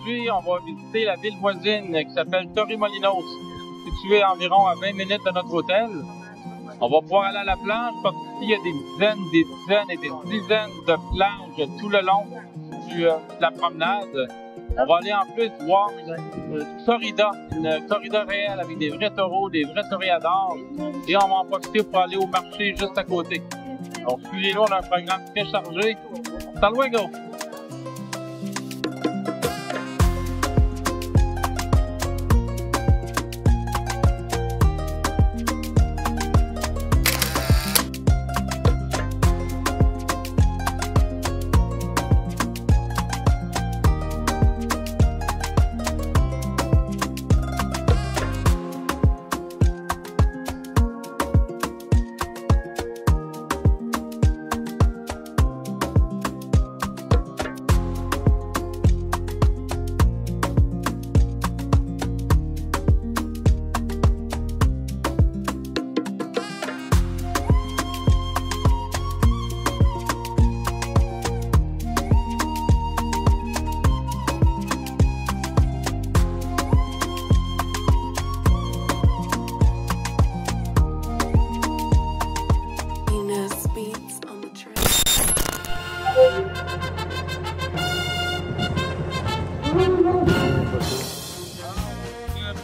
aujourd'hui, on va visiter la ville voisine qui s'appelle Torremolinos, située à environ à 20 minutes de notre hôtel. On va pouvoir aller à la plage parce qu'ici, il y a des dizaines et des dizaines de plages tout le long de la promenade. On va aller en plus voir une corrida réelle avec des vrais taureaux, des vrais toréadors. Et on va en profiter pour aller au marché juste à côté. Donc, suivez-nous, on a un programme très chargé. Hasta luego!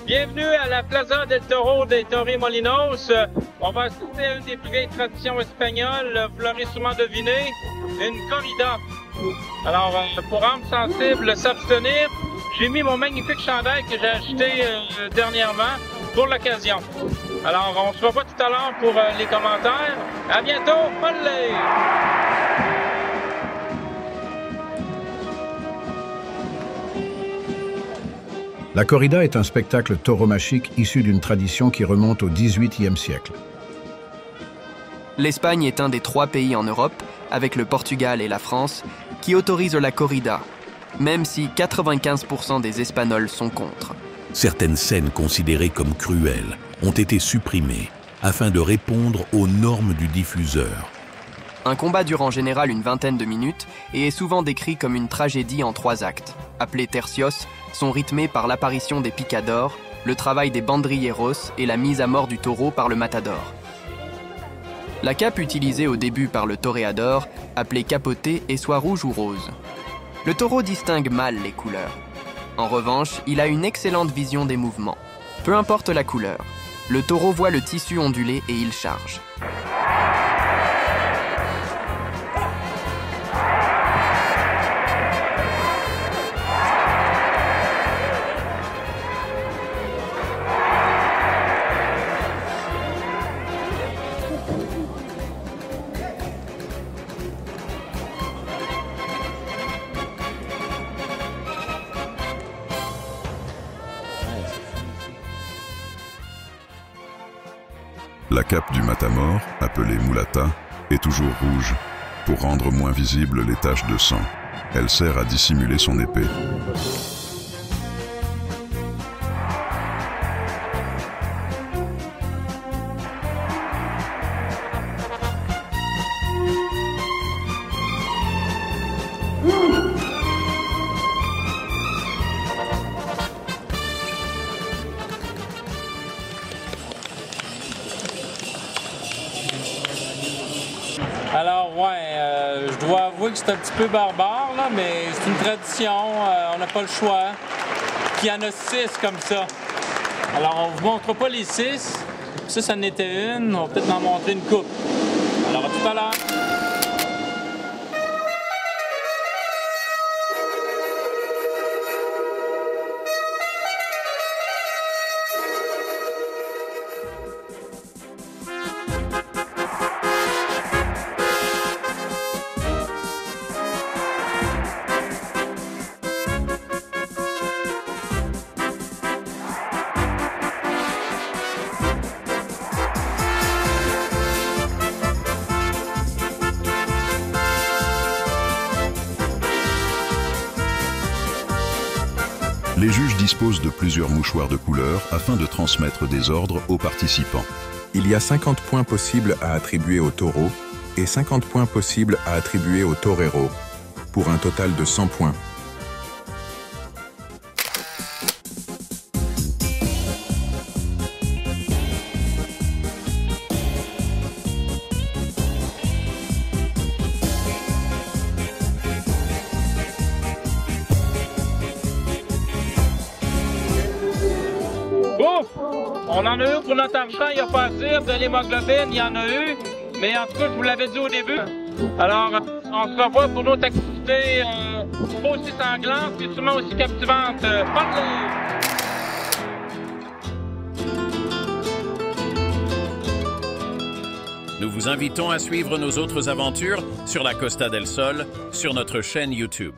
Bienvenue à la Plaza del Toro de Torremolinos. On va assister à une des plus vieilles traditions espagnoles, vous l'aurez sûrement deviné, une corrida. Alors, pour âmes sensibles, s'abstenir, j'ai mis mon magnifique chandail que j'ai acheté dernièrement pour l'occasion. Alors, on se revoit tout à l'heure pour les commentaires. À bientôt, olé! La corrida est un spectacle tauromachique issu d'une tradition qui remonte au XVIIIe siècle. L'Espagne est un des 3 pays en Europe, avec le Portugal et la France, qui autorisent la corrida, même si 95% des Espagnols sont contre. Certaines scènes considérées comme cruelles ont été supprimées afin de répondre aux normes du diffuseur. Un combat dure en général une vingtaine de minutes et est souvent décrit comme une tragédie en 3 actes. Appelés tercios, sont rythmés par l'apparition des picadors, le travail des bandrilleros et la mise à mort du taureau par le matador. La cape utilisée au début par le toréador, appelée capoté, est soit rouge ou rose. Le taureau distingue mal les couleurs. En revanche, il a une excellente vision des mouvements. Peu importe la couleur, le taureau voit le tissu onduler et il charge. La cape du matamor, appelée mulata, est toujours rouge, pour rendre moins visibles les taches de sang. Elle sert à dissimuler son épée. Alors, je dois avouer que c'est un petit peu barbare, là, mais c'est une tradition, on n'a pas le choix. Puis il y en a 6 comme ça. Alors, on ne vous montre pas les 6. Ça en était une. On va peut-être en montrer une coupe. Alors, à tout à l'heure. Les juges disposent de plusieurs mouchoirs de couleur afin de transmettre des ordres aux participants. Il y a 50 points possibles à attribuer au taureau et 50 points possibles à attribuer au torero, pour un total de 100 points. On en a eu pour notre argent, il n'y a pas à dire. De l'hémoglobine, il y en a eu. Mais en tout cas, je vous l'avais dit au début. Alors, on se revoit pour notre activité pas aussi sanglante, mais sûrement aussi captivante. Parlez! Nous vous invitons à suivre nos autres aventures sur la Costa del Sol sur notre chaîne YouTube.